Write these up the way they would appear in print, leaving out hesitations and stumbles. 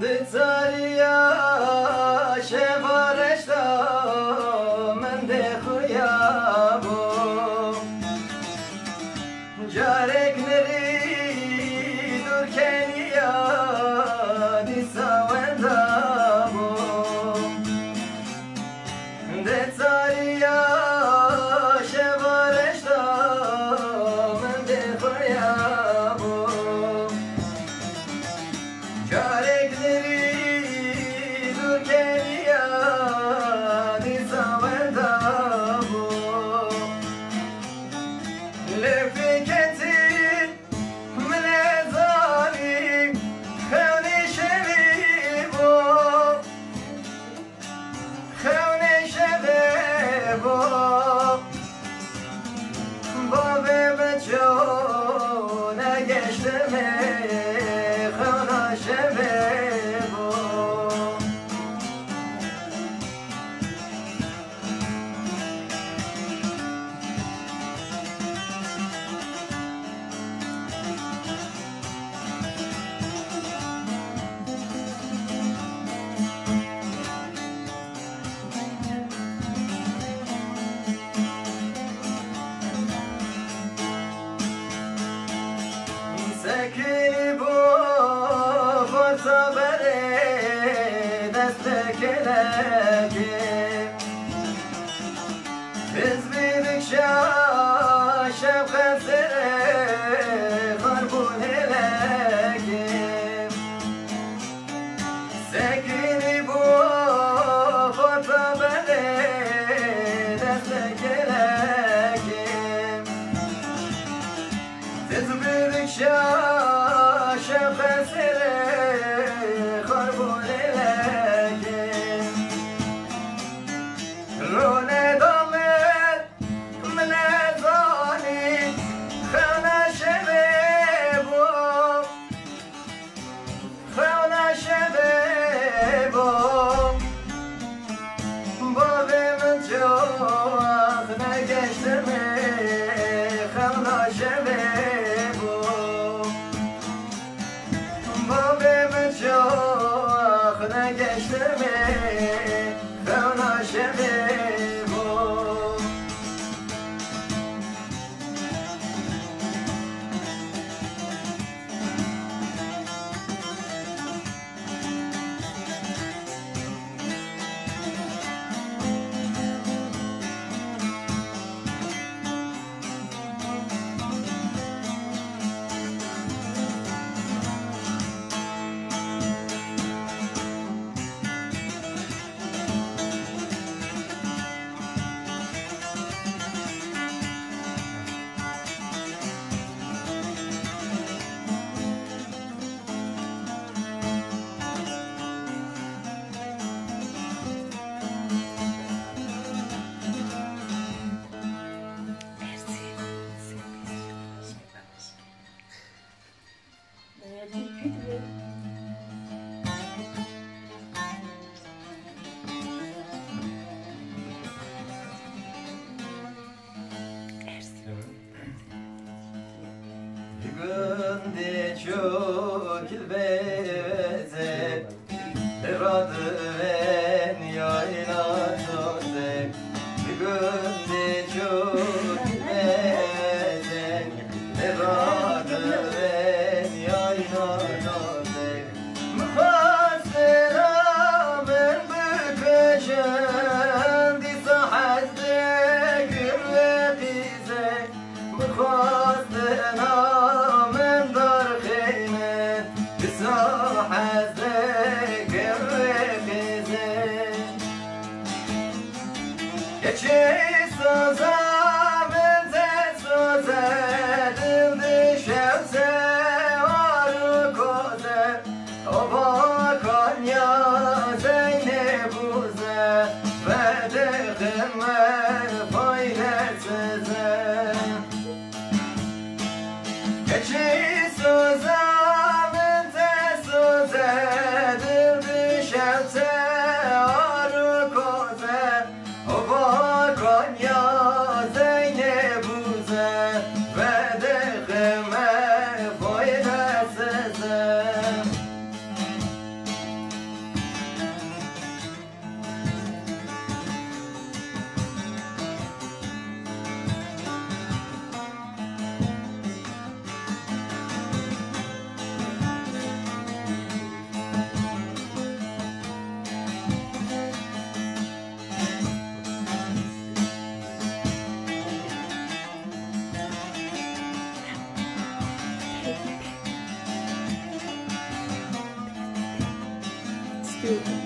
Ditsariya şevareşta men de xuyabo Carekleri durkeniya disavenda bo Ditsariya şevareşta men de xuyabo Carekleri durkeniya disavenda bo Lefiketin mlezani khevni shevi bo Khevni shevi bo Bave becho negeşteme khevna shevi bo Sekini bu forza bere destekleki Biz bildikçe şefkat sere garbun eleki Sekini bu forza bere destekleki Biz bildikçe şefkat sere garbun eleki Rone damet mlezani khana şebebu Khana şebebu Bavimin çoğuna geçti mi khana şebebu Bavimin çoğuna geçti mi khana şebebu Günde çok ilbeze Radıven yayla söze Günde çok ilbeze Radıven yayla söze Mıhasera men büküşen Disa hazde gürve bize Mıhasera Geçi söze bize söze dildi şevse arı koze Oba konya Zeynep'uze ve de hımmer faydasıze Geçi söze bize söze dildi şevse arı koze Oba konya Zeynep'uze ve de hımmer faydasıze you.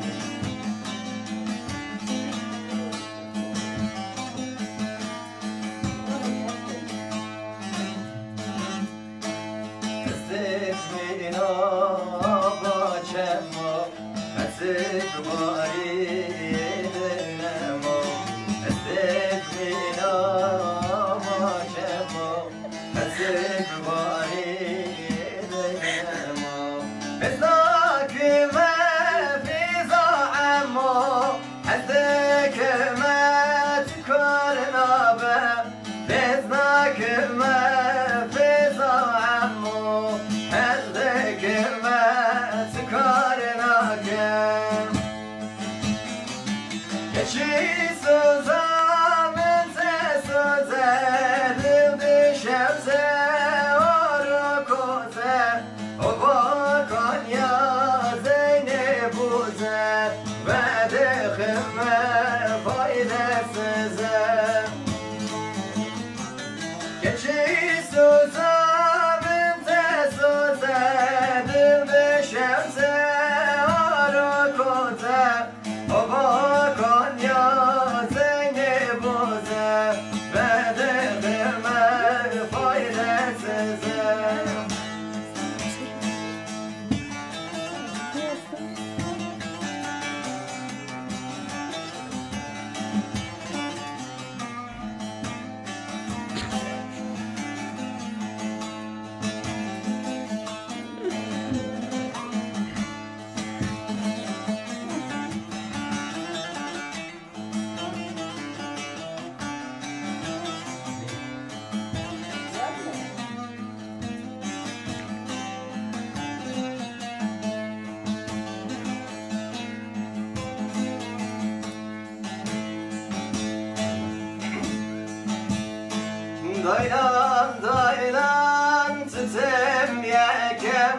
Daylan daylan tutem yekem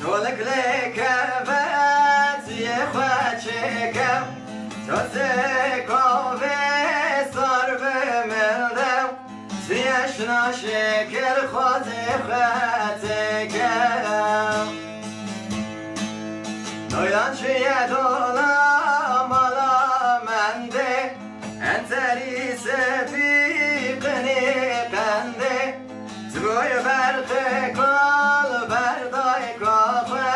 Dolek lekebet yekhachekem Tose kove sarbe meldem Tiyashna şeker khote khatekem Daylan çiye dolam ala mende Enteri sefiqni Tvoy berke kal berday kafe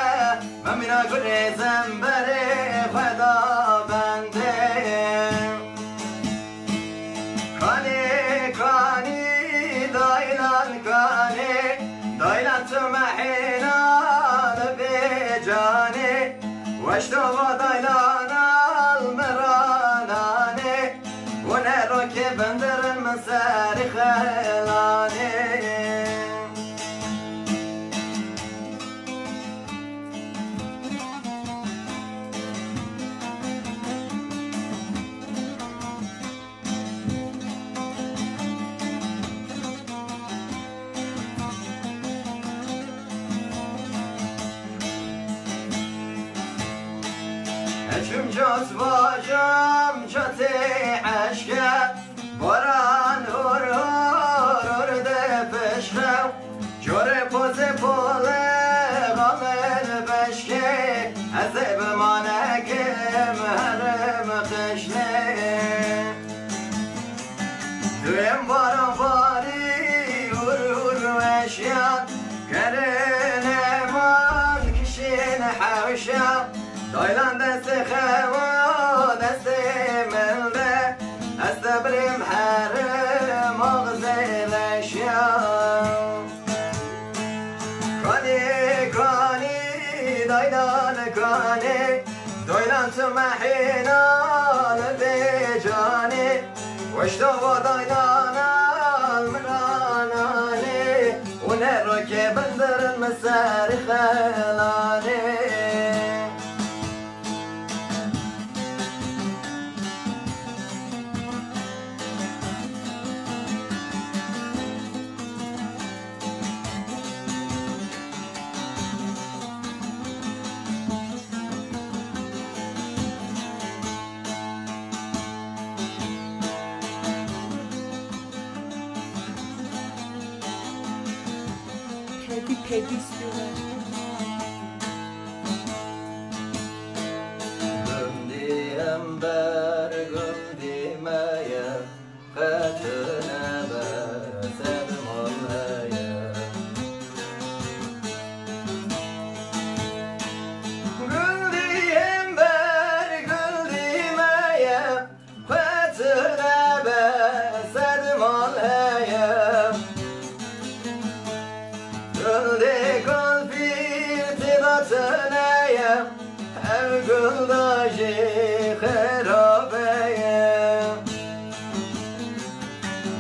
Memina gülezem bere feda bende Kani kani daylan kani Daylan tümehina lebi cani Veştova daylan al meranani Vune roke benderin mesari khelani Eşim caz bacam çatı aşka Boran hur hur hur de peşke Jore poze pole gamel beşke Ezeb manekim herim kışne Düğüm varan vari hur hur eşya Kerin eman kişin havşa Daylan desti kheva desti melde Estebrim herim ağzir eşya Kani kani daylan kani Daylan tümehina lebi cani Veştava daylan al miranani Unerroke benderin mesari khelani Peggy istiyorlar. برگم دیمه خطنه بسد مالهیه گل دیم بر گل دیمه خطنه بسد مالهیه گل دی گل فیرتی بطنه او گل داشی خرابه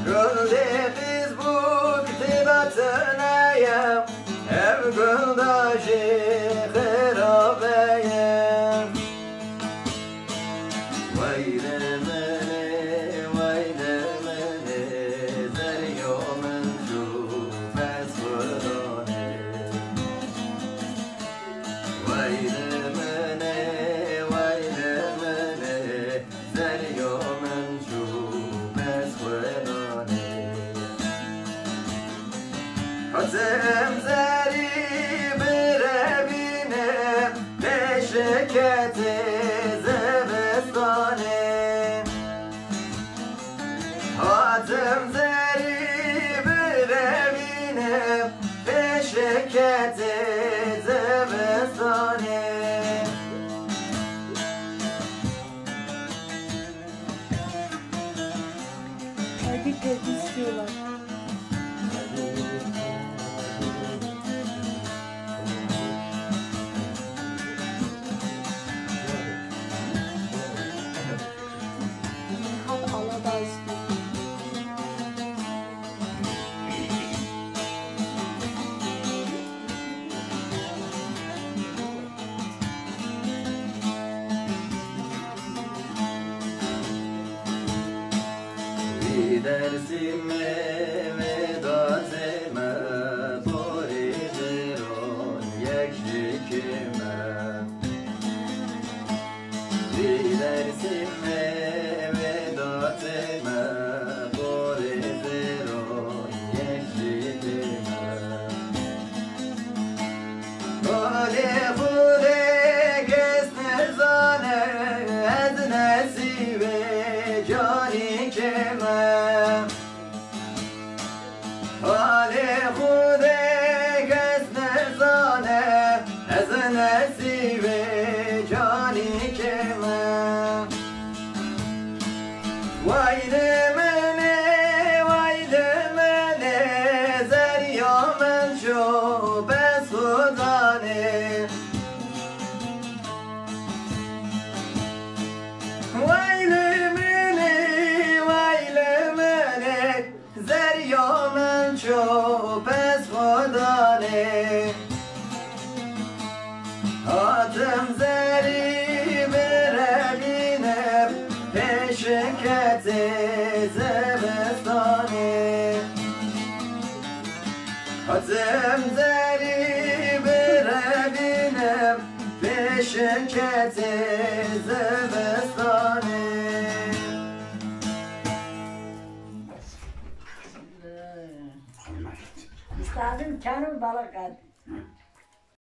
گل دی فیسبوک تی بطنه او گل داشی خرابه ویل منه زریو من جو پس ورانه ویل منه زریو من جو پس ورانه حتم زری بربینه بشکت زبستانه حتم زری بربینه بشکت زبستانه Dikkat istiyorlar. Aladağ istiyor. Dersime vedazime Boriziron yekşikime Dersime vedazime Boriziron yekşikime Kale kule gesne zane Ez nesibe cani keme حالی خود کس نزانه از نصیب جانی که من ویل منه زریا من شو بس خودانه ویل منه زریا من شو پس خدانه حاتم زری بربینم پشکت زبستانه حاتم زری بربینم پشکت زبستانه İstedim kendim balık aldım.